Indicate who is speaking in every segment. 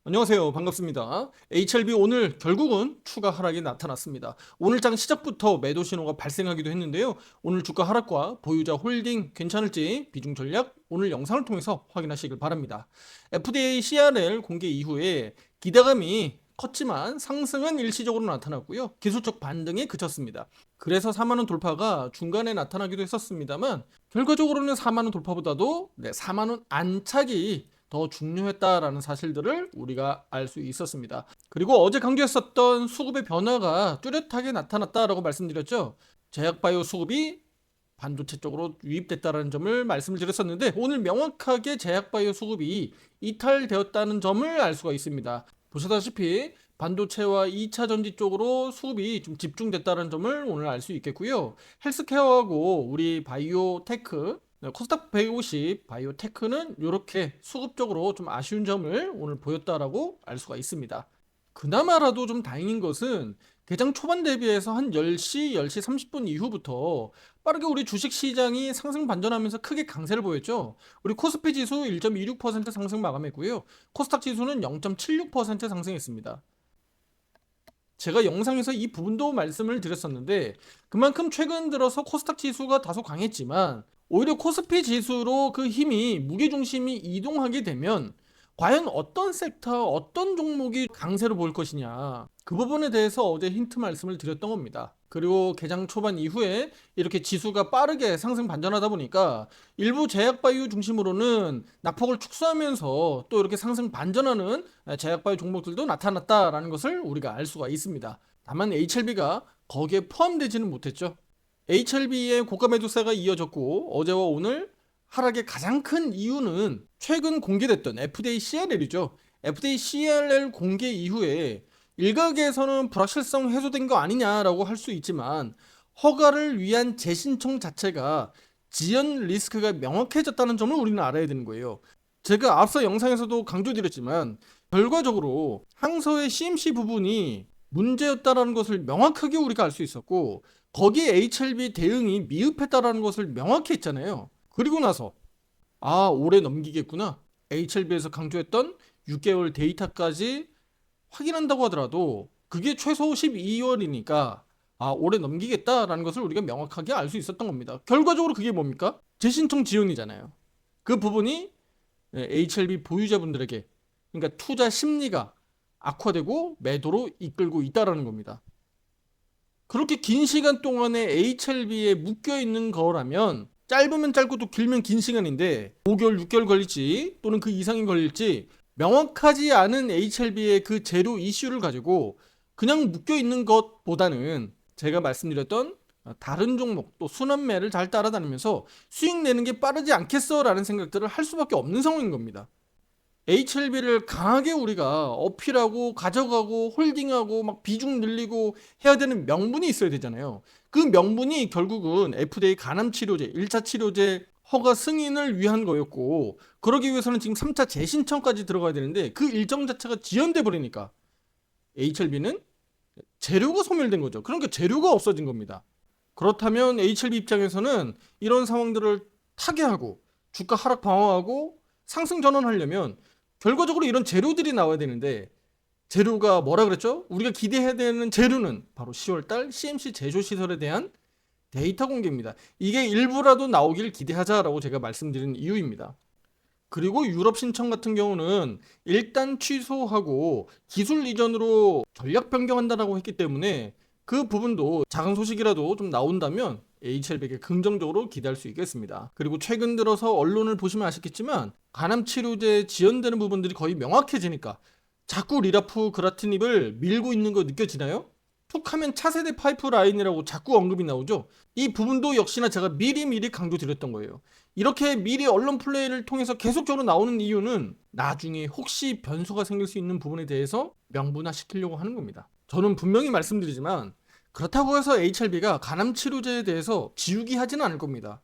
Speaker 1: 안녕하세요. 반갑습니다. HLB 오늘 결국은 추가 하락이 나타났습니다. 오늘장 시작부터 매도 신호가 발생하기도 했는데요. 오늘 주가 하락과 보유자 홀딩 괜찮을지 비중 전략 오늘 영상을 통해서 확인하시길 바랍니다. FDA CRL 공개 이후에 기대감이 컸지만 상승은 일시적으로 나타났고요. 기술적 반등에 그쳤습니다. 그래서 4만원 돌파가 중간에 나타나기도 했었습니다만 결과적으로는 4만원 돌파보다도 4만원 안착이 더 중요했다라는 사실들을 우리가 알 수 있었습니다. 그리고 어제 강조했었던 수급의 변화가 뚜렷하게 나타났다라고 말씀드렸죠. 제약바이오 수급이 반도체 쪽으로 유입됐다는 점을 말씀을 드렸었는데 오늘 명확하게 제약바이오 수급이 이탈되었다는 점을 알 수가 있습니다. 보시다시피 반도체와 2차 전지 쪽으로 수급이 좀 집중됐다는 점을 오늘 알 수 있겠고요. 헬스케어하고 우리 바이오테크 코스닥 150 바이오테크는 이렇게 수급적으로 좀 아쉬운 점을 오늘 보였다라고 알 수가 있습니다. 그나마라도 좀 다행인 것은 개장 초반 대비해서 한 10시, 10시 30분 이후부터 빠르게 우리 주식시장이 상승 반전하면서 크게 강세를 보였죠. 우리 코스피 지수 1.26% 상승 마감했고요. 코스닥 지수는 0.76% 상승했습니다. 제가 영상에서 이 부분도 말씀을 드렸었는데 그만큼 최근 들어서 코스닥 지수가 다소 강했지만 오히려 코스피 지수로 그 힘이 무게중심이 이동하게 되면 과연 어떤 섹터, 어떤 종목이 강세로 보일 것이냐 그 부분에 대해서 어제 힌트 말씀을 드렸던 겁니다. 그리고 개장 초반 이후에 이렇게 지수가 빠르게 상승 반전하다 보니까 일부 제약바이오 중심으로는 낙폭을 축소하면서 또 이렇게 상승 반전하는 제약바이오 종목들도 나타났다라는 것을 우리가 알 수가 있습니다. 다만 HLB가 거기에 포함되지는 못했죠. HLB의 고가 매도세가 이어졌고 어제와 오늘 하락의 가장 큰 이유는 최근 공개됐던 FDA CRL이죠. FDA CRL 공개 이후에 일각에서는 불확실성 해소된 거 아니냐라고 할 수 있지만 허가를 위한 재신청 자체가 지연 리스크가 명확해졌다는 점을 우리는 알아야 되는 거예요. 제가 앞서 영상에서도 강조드렸지만 결과적으로 항서의 CMC 부분이 문제였다라는 것을 명확하게 우리가 알 수 있었고 거기에 HLB 대응이 미흡했다라는 것을 명확히 했잖아요. 그리고 나서 올해 넘기겠구나. HLB에서 강조했던 6개월 데이터까지 확인한다고 하더라도 그게 최소 12월이니까 올해 넘기겠다라는 것을 우리가 명확하게 알 수 있었던 겁니다. 결과적으로 그게 뭡니까? 재신청 지연이잖아요. 그 부분이 HLB 보유자분들에게 그러니까 투자 심리가 악화되고 매도로 이끌고 있다라는 겁니다. 그렇게 긴 시간 동안에 HLB에 묶여있는 거라면 짧으면 짧고 또 길면 긴 시간인데 5개월, 6개월 걸릴지 또는 그 이상이 걸릴지 명확하지 않은 HLB의 그 재료 이슈를 가지고 그냥 묶여있는 것보다는 제가 말씀드렸던 다른 종목 또 순환매를 잘 따라다니면서 수익 내는 게 빠르지 않겠어 라는 생각들을 할 수밖에 없는 상황인 겁니다. HLB를 강하게 우리가 어필하고 가져가고 홀딩하고 막 비중 늘리고 해야 되는 명분이 있어야 되잖아요. 그 명분이 결국은 FDA 간암치료제, 1차 치료제 허가 승인을 위한 거였고 그러기 위해서는 지금 3차 재신청까지 들어가야 되는데 그 일정 자체가 지연돼 버리니까 HLB는 재료가 소멸된 거죠. 그러니까 재료가 없어진 겁니다. 그렇다면 HLB 입장에서는 이런 상황들을 타개하고 주가 하락 방어하고 상승 전환하려면 결과적으로 이런 재료들이 나와야 되는데 재료가 뭐라 그랬죠? 우리가 기대해야 되는 재료는 바로 10월달 CMC 제조시설에 대한 데이터 공개입니다. 이게 일부라도 나오길 기대하자라고 제가 말씀드린 이유입니다. 그리고 유럽 신청 같은 경우는 일단 취소하고 기술 이전으로 전략 변경한다라고 했기 때문에 그 부분도 작은 소식이라도 좀 나온다면 HLB에게 긍정적으로 기대할 수 있겠습니다. 그리고 최근 들어서 언론을 보시면 아시겠지만 간암치료제 지연되는 부분들이 거의 명확해지니까 자꾸 리라프 그라티닙을 밀고 있는 거 느껴지나요? 툭 하면 차세대 파이프라인이라고 자꾸 언급이 나오죠. 이 부분도 역시나 제가 미리 강조드렸던 거예요. 이렇게 미리 언론 플레이를 통해서 계속적으로 나오는 이유는 나중에 혹시 변수가 생길 수 있는 부분에 대해서 명분화시키려고 하는 겁니다. 저는 분명히 말씀드리지만 그렇다고 해서 HLB가 간암치료제에 대해서 지우기 하지는 않을 겁니다.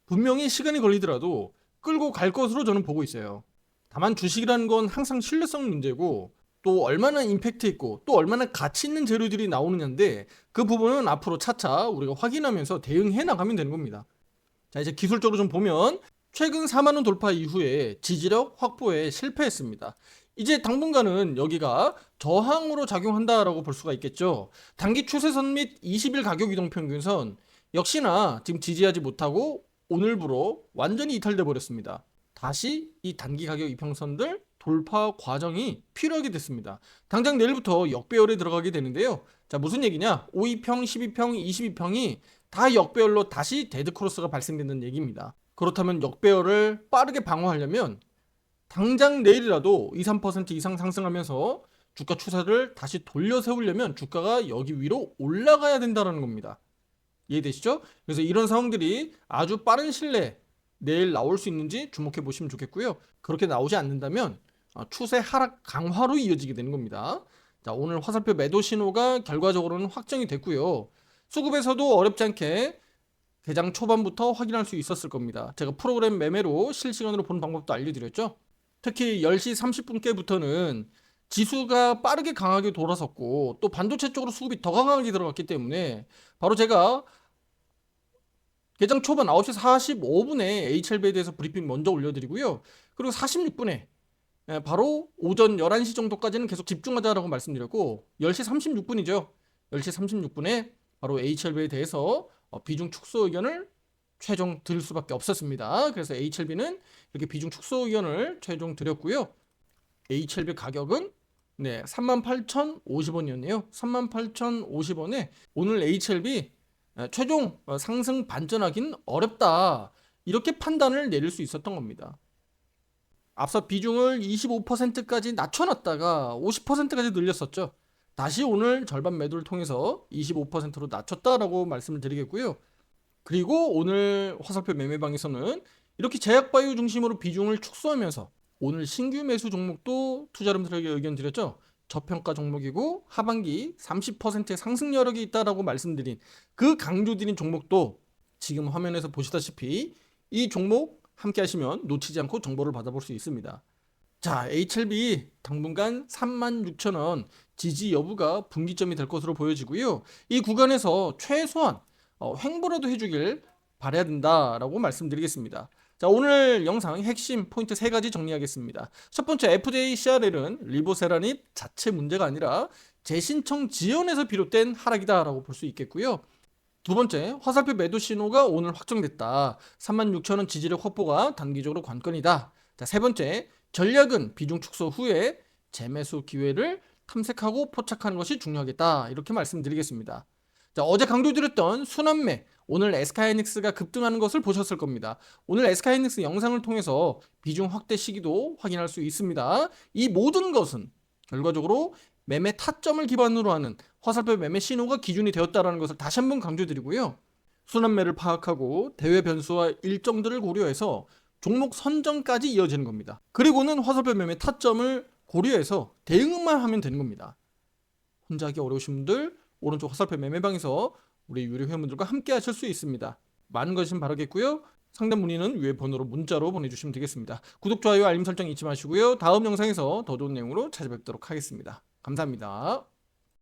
Speaker 1: 분명히 시간이 걸리더라도 끌고 갈 것으로 저는 보고 있어요. 다만 주식이라는 건 항상 신뢰성 문제고 또 얼마나 임팩트 있고 또 얼마나 가치 있는 재료들이 나오느냐인데 그 부분은 앞으로 차차 우리가 확인하면서 대응해 나가면 되는 겁니다. 자, 이제 기술적으로 좀 보면 최근 4만 원 돌파 이후에 지지력 확보에 실패했습니다. 이제 당분간은 여기가 저항으로 작용한다라고 볼 수가 있겠죠. 단기 추세선 및 20일 가격 이동 평균선 역시나 지금 지지하지 못하고 오늘부로 완전히 이탈돼 버렸습니다. 다시 이 단기 가격 이평선들 돌파 과정이 필요하게 됐습니다. 당장 내일부터 역배열에 들어가게 되는데요. 자, 무슨 얘기냐? 5위평, 12평, 22평이 다 역배열로 다시 데드크로스가 발생되는 얘기입니다. 그렇다면 역배열을 빠르게 방어하려면 당장 내일이라도 2, 3% 이상 상승하면서 주가 추세를 다시 돌려 세우려면 주가가 여기 위로 올라가야 된다는 겁니다. 이해되시죠? 그래서 이런 상황들이 아주 빠른 시일 내에 내일 나올 수 있는지 주목해 보시면 좋겠고요. 그렇게 나오지 않는다면 추세 하락 강화로 이어지게 되는 겁니다. 자, 오늘 화살표 매도 신호가 결과적으로는 확정이 됐고요. 수급에서도 어렵지 않게 개장 초반부터 확인할 수 있었을 겁니다. 제가 프로그램 매매로 실시간으로 보는 방법도 알려드렸죠. 특히 10시 30분께부터는 지수가 빠르게 강하게 돌아섰고 또 반도체 쪽으로 수급이 더 강하게 들어갔기 때문에 바로 제가 개장 초반 9시 45분에 HLB에 대해서 브리핑 먼저 올려드리고요. 그리고 46분에 바로 오전 11시 정도까지는 계속 집중하자라고 말씀드렸고 10시 36분이죠. 10시 36분에 바로 HLB에 대해서 비중 축소 의견을 최종 드릴 수밖에 없었습니다. 그래서 HLB는 이렇게 비중 축소 의견을 최종 드렸고요. HLB 가격은 38,050원이었네요. 38,050원에 오늘 HLB 최종 상승 반전하기는 어렵다. 이렇게 판단을 내릴 수 있었던 겁니다. 앞서 비중을 25%까지 낮춰놨다가 50%까지 늘렸었죠. 다시 오늘 절반 매도를 통해서 25%로 낮췄다라고 말씀을 드리겠고요. 그리고 오늘 화살표 매매방에서는 이렇게 제약바이오 중심으로 비중을 축소하면서 오늘 신규 매수 종목도 투자자분들에게 의견 드렸죠. 저평가 종목이고 하반기 30%의 상승 여력이 있다라고 말씀드린 그 강조드린 종목도 지금 화면에서 보시다시피 이 종목 함께 하시면 놓치지 않고 정보를 받아볼 수 있습니다. 자, HLB 당분간 36,000원 지지 여부가 분기점이 될 것으로 보여지고요. 이 구간에서 최소한 횡보라도 해주길 바라야 된다라고 말씀드리겠습니다. 자, 오늘 영상 핵심 포인트 3가지 정리하겠습니다. 첫 번째, FDA CRL은 리보세라닙 자체 문제가 아니라 재신청 지연에서 비롯된 하락이다라고 볼 수 있겠고요. 두 번째, 화살표 매도 신호가 오늘 확정됐다. 36,000원 지지력 확보가 단기적으로 관건이다. 자, 세 번째, 전략은 비중 축소 후에 재매수 기회를 탐색하고 포착하는 것이 중요하겠다. 이렇게 말씀드리겠습니다. 자, 어제 강조드렸던 순환매, 오늘 SK하이닉스가 급등하는 것을 보셨을 겁니다. 오늘 SK하이닉스 영상을 통해서 비중 확대 시기도 확인할 수 있습니다. 이 모든 것은 결과적으로 매매 타점을 기반으로 하는 화살표 매매 신호가 기준이 되었다는 것을 다시 한번 강조드리고요. 순환매를 파악하고 대외 변수와 일정들을 고려해서 종목 선정까지 이어지는 겁니다. 그리고는 화살표 매매 타점을 고려해서 대응만 하면 되는 겁니다. 혼자 하기 어려우신 분들 오른쪽 화살표 매매방에서 우리 유료 회원분들과 함께 하실 수 있습니다. 많은 관심 바라겠고요. 상담 문의는 위에 번호로 문자로 보내주시면 되겠습니다. 구독, 좋아요, 알림 설정 잊지 마시고요. 다음 영상에서 더 좋은 내용으로 찾아뵙도록 하겠습니다. 감사합니다.